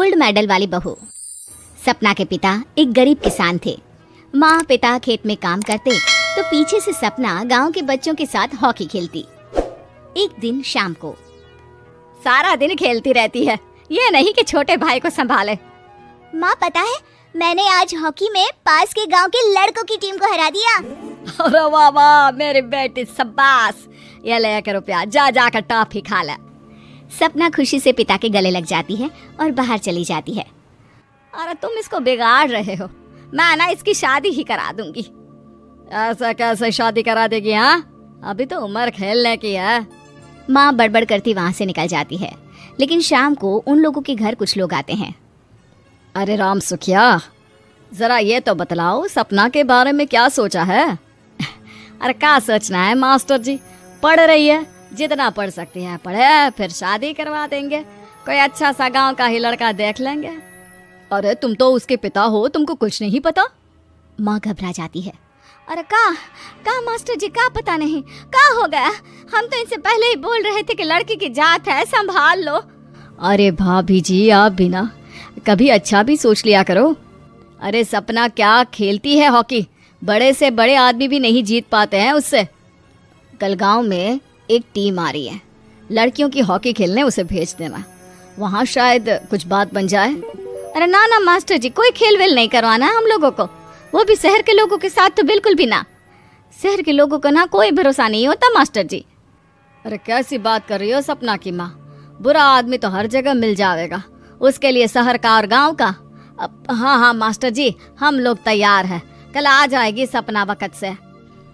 Gold medal वाली बहू। सपना के पिता एक गरीब किसान थे। माँ पिता खेत में काम करते तो पीछे से सपना गांव के बच्चों के साथ हॉकी खेलती। एक दिन शाम को सारा दिन खेलती रहती है, ये नहीं कि छोटे भाई को संभाले। माँ पता है, मैंने आज हॉकी में पास के गांव के लड़कों की टीम को हरा दिया। अरे वाह वाह मेरी बेटी, शाबाश। ये ले के रुपया, जा जाकर टॉफी खा ले। सपना खुशी से पिता के गले लग जाती है और बाहर चली जाती है। अरे तुम इसको बिगाड़ रहे हो, मैं ना इसकी शादी ही करा दूंगी। ऐसा कैसे शादी करा देगी? हाँ, अभी तो उम्र खेलने की है। माँ बड़बड़ करती वहां से निकल जाती है। लेकिन शाम को उन लोगों के घर कुछ लोग आते हैं। अरे राम सुखिया, जरा ये तो बतलाओ सपना के बारे में क्या सोचा है? अरे क्या सोचना है मास्टर जी, पढ़ रही है, जितना पढ़ सकती है पढ़े, फिर शादी करवा देंगे, कोई अच्छा सा गांव का ही लड़का देख लेंगे। अरे तुम तो उसके पिता हो, तुमको कुछ नहीं पता? माँ घबरा जाती है। अरे का मास्टर जी, का पता नहीं, का हो गया? हम तो इनसे पहले ही बोल रहे थे कि लड़की की जात है, संभाल लो। अरे भाभी जी, आप भी ना कभी अच्छा भी सोच लिया करो। अरे सपना क्या खेलती है हॉकी, बड़े से बड़े आदमी भी नहीं जीत पाते हैं उससे। कल गांव में एक टीम आ रही है, लड़कियों की हॉकी खेलने उसे भेज देना, वहाँ शायद कुछ बात बन जाए। अरे ना ना मास्टर जी, कोई खेल वेल नहीं करवाना है हम लोगों को, वो भी शहर के लोगों के साथ तो बिल्कुल भी ना। शहर के लोगों का ना कोई भरोसा नहीं होता मास्टर जी। अरे कैसी बात कर रही हो सपना की माँ, बुरा आदमी तो हर जगह मिल जाएगा, उसके लिए शहर का और गांव का। हाँ हाँ मास्टर जी, हम लोग तैयार हैं, कल आ जाएगी सपना वक्त से।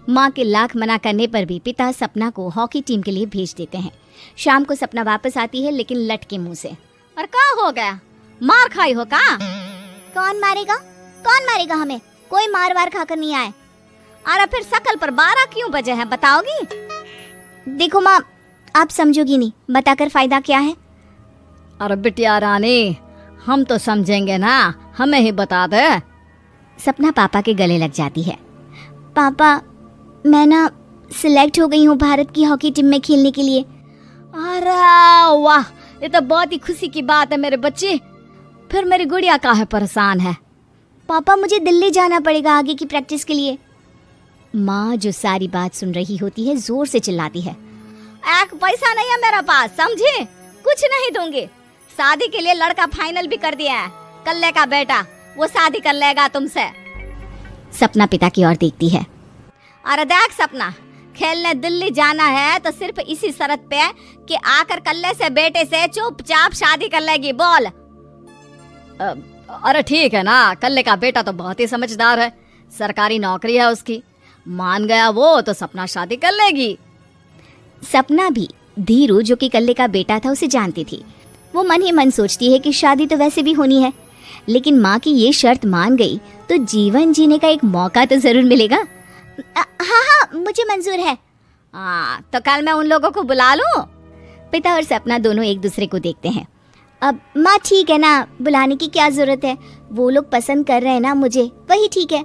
माँ के लाख मना करने पर भी पिता सपना को हॉकी टीम के लिए भेज देते हैं। शाम को सपना वापस आती है, लेकिन लटके मुंह से। और क्या हो गया, मार खाई हो का? कौन मारेगा हमें? कोई मार वार खाकर नहीं आए। अरे फिर शकल पर 12 क्यों बजे हैं, बताओगी? देखो माँ, आप समझोगी नहीं, बताकर फायदा क्या है? अरे बिटिया रानी, हम तो समझेंगे ना, हमें ही बता दे। सपना पापा के गले लग जाती है। पापा, मैं ना सिलेक्ट हो गई हूँ भारत की हॉकी टीम में खेलने के लिए। अरे वाह, ये तो बहुत ही खुशी की बात है मेरे बच्चे। फिर मेरी गुड़िया काहे परेशान है? पापा, मुझे दिल्ली जाना पड़ेगा आगे की प्रैक्टिस के लिए। माँ जो सारी बात सुन रही होती है, जोर से चिल्लाती है। एक पैसा नहीं है मेरे पास, समझे? कुछ नहीं दूंगी। शादी के लिए लड़का फाइनल भी कर दिया है, कल्ले का बेटा, वो शादी कर लेगा तुमसे। सपना पिता की ओर देखती है। अरे देख सपना, खेलने दिल्ली जाना है तो सिर्फ इसी शर्त पे कि आकर कल्ले से बेटे से चुपचाप शादी कर लेगी, बोल। अरे ठीक है ना, कल्ले का बेटा तो बहुत ही समझदार है, सरकारी नौकरी है उसकी, मान गया वो तो सपना शादी कर लेगी। सपना भी धीरू, जो कि कल्ले का बेटा था, उसे जानती थी। वो मन ही मन सोचती है कि शादी तो वैसे भी होनी है, लेकिन माँ की ये शर्त मान गई तो जीवन जीने का एक मौका तो जरूर मिलेगा। हाँ, मुझे मंजूर है। तो कल मैं उन लोगों को बुला लूं? पिता और सपना दोनों एक दूसरे को देखते हैं। अब माँ ठीक है ना, बुलाने की क्या जरूरत है, वो लोग पसंद कर रहे हैं ना मुझे, वही ठीक है।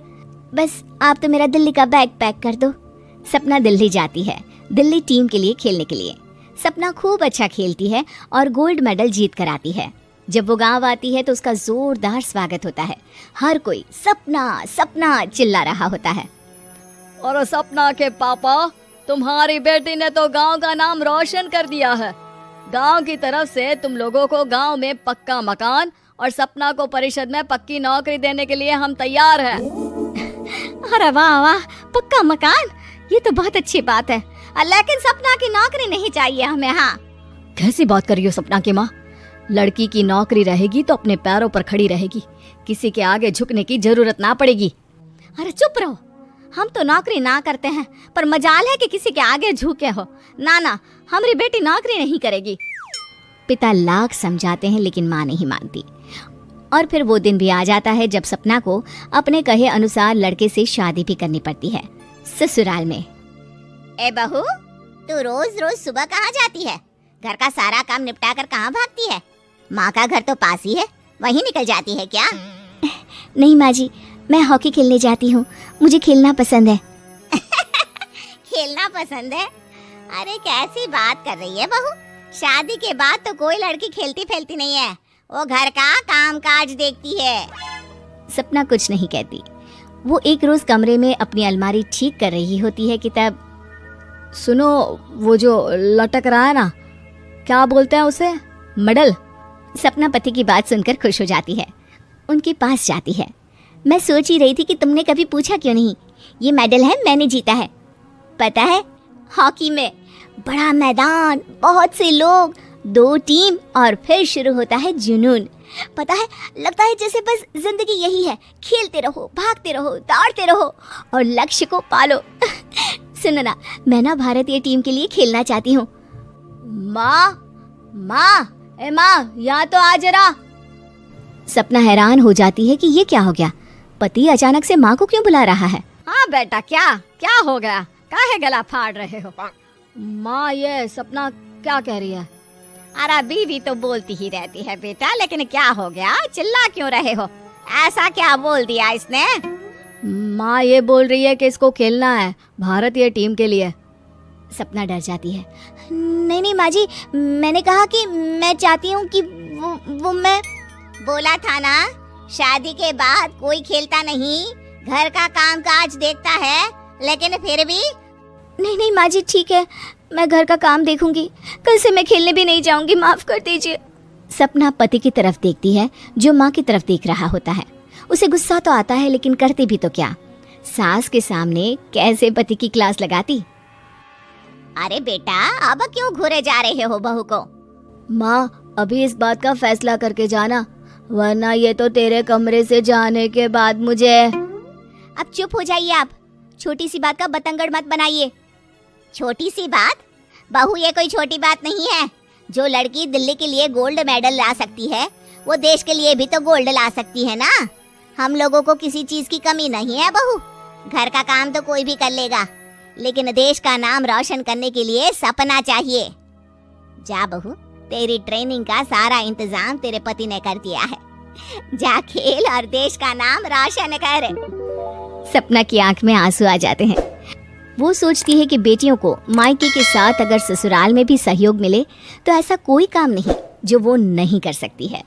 बस आप तो मेरा दिल्ली का बैग पैक कर दो। सपना दिल्ली जाती है, दिल्ली टीम के लिए खेलने के लिए। सपना खूब अच्छा खेलती है और गोल्ड मेडल जीत कर आती है। जब वो गांव आती है तो उसका जोरदार स्वागत होता है, हर कोई सपना सपना चिल्ला रहा होता है। और सपना के पापा, तुम्हारी बेटी ने तो गांव का नाम रोशन कर दिया है। गांव की तरफ से तुम लोगों को गांव में पक्का मकान और सपना को परिषद में पक्की नौकरी देने के लिए हम तैयार हैं। अरे वाह वाह, पक्का मकान, ये तो बहुत अच्छी बात है, लेकिन सपना की नौकरी नहीं चाहिए हमें। हाँ, कैसी बात कर रही हो सपना की माँ? लड़की की नौकरी रहेगी तो अपने पैरों पर खड़ी रहेगी, किसी के आगे झुकने की जरूरत ना पड़ेगी। अरे चुप रहो, हम तो नौकरी ना करते हैं, पर मजाल है कि किसी के आगे झुके हो। ना ना, हमारी बेटी नौकरी नहीं करेगी। पिता लाख समझाते हैं लेकिन माँ नहीं मानती। और फिर वो दिन भी आ जाता है जब सपना को अपने कहे अनुसार लड़के से शादी भी करनी पड़ती है, ससुराल में। ए बहू, तू रोज रोज सुबह कहाँ जाती है? घर का सारा काम निपटा कर कहाँ भागती है? माँ का घर तो पास ही है, वहीं निकल जाती है क्या? नहीं माँ जी, मैं हॉकी खेलने जाती हूँ, मुझे खेलना पसंद है। खेलना पसंद है? अरे कैसी बात कर रही है बहू, शादी के बाद तो कोई लड़की खेलती फैलती नहीं है, वो घर का काम काज देखती है। सपना कुछ नहीं कहती। वो एक रोज कमरे में अपनी अलमारी ठीक कर रही होती है कि तब सुनो, वो जो लटक रहा है ना, क्या बोलते हैं उसे, मेडल। सपना पति की बात सुनकर खुश हो जाती है, उनके पास जाती है। मैं सोच ही रही थी कि तुमने कभी पूछा क्यों नहीं। ये मेडल है, मैंने जीता है। पता है, हॉकी में बड़ा मैदान, बहुत से लोग, 2 टीम और फिर शुरू होता है जुनून। पता है, लगता है जैसे बस जिंदगी यही है, खेलते रहो, भागते रहो, दौड़ते रहो और लक्ष्य को पालो। सुनो ना, मैं ना भारतीय टीम के लिए खेलना चाहती हूँ। माँ, ए माँ, यहाँ तो आ जरा। सपना हैरान हो जाती है कि ये क्या हो गया, पति अचानक से माँ को क्यों बुला रहा है। हाँ बेटा, क्या क्या हो गया, काहे गला फाड़ रहे हो। माँ, ये सपना क्या कह रही है। अरे बीवी तो बोलती ही रहती है बेटा, लेकिन क्या हो गया, चिल्ला क्यों रहे हो, ऐसा क्या बोल दिया इसने। माँ ये बोल रही है कि इसको खेलना है भारतीय टीम के लिए। सपना डर जाती है। नहीं नहीं माँ जी, मैंने कहा कि मैं चाहती हूँ कि वो मैं बोला था ना, शादी के बाद कोई खेलता नहीं, घर का काम काज देखता है, लेकिन फिर भी। नहीं नहीं माँ जी, ठीक है, मैं घर का काम देखूंगी, कल से मैं खेलने भी नहीं जाऊंगी, माफ कर दीजिए। सपना पति की तरफ देखती है जो माँ की तरफ देख रहा होता है। उसे गुस्सा तो आता है, लेकिन करती भी तो क्या, सास के सामने कैसे पति की क्लास लगाती। अरे बेटा, अब क्यों घूरे जा रहे हो बहू को। माँ, अभी इस बात का फैसला करके जाना, वरना ये तो तेरे कमरे से जाने के बाद मुझे। अब चुप हो जाइए आप, छोटी सी बात का बतंगड़ मत बनाइए। छोटी सी बात? बहू, ये कोई छोटी बात नहीं है। जो लड़की दिल्ली के लिए गोल्ड मेडल ला सकती है, वो देश के लिए भी तो गोल्ड ला सकती है ना। हम लोगों को किसी चीज की कमी नहीं है बहू। घर का काम तो कोई भी कर लेगा, लेकिन देश का नाम रोशन करने के लिए सपना चाहिए। जा बहू, तेरी ट्रेनिंग का सारा इंतजाम तेरे पति ने कर दिया है। जा खेल और देश का नाम रोशन कर। सपना की आंख में आंसू आ जाते हैं। वो सोचती है कि बेटियों को मायके के साथ अगर ससुराल में भी सहयोग मिले तो ऐसा कोई काम नहीं जो वो नहीं कर सकती है।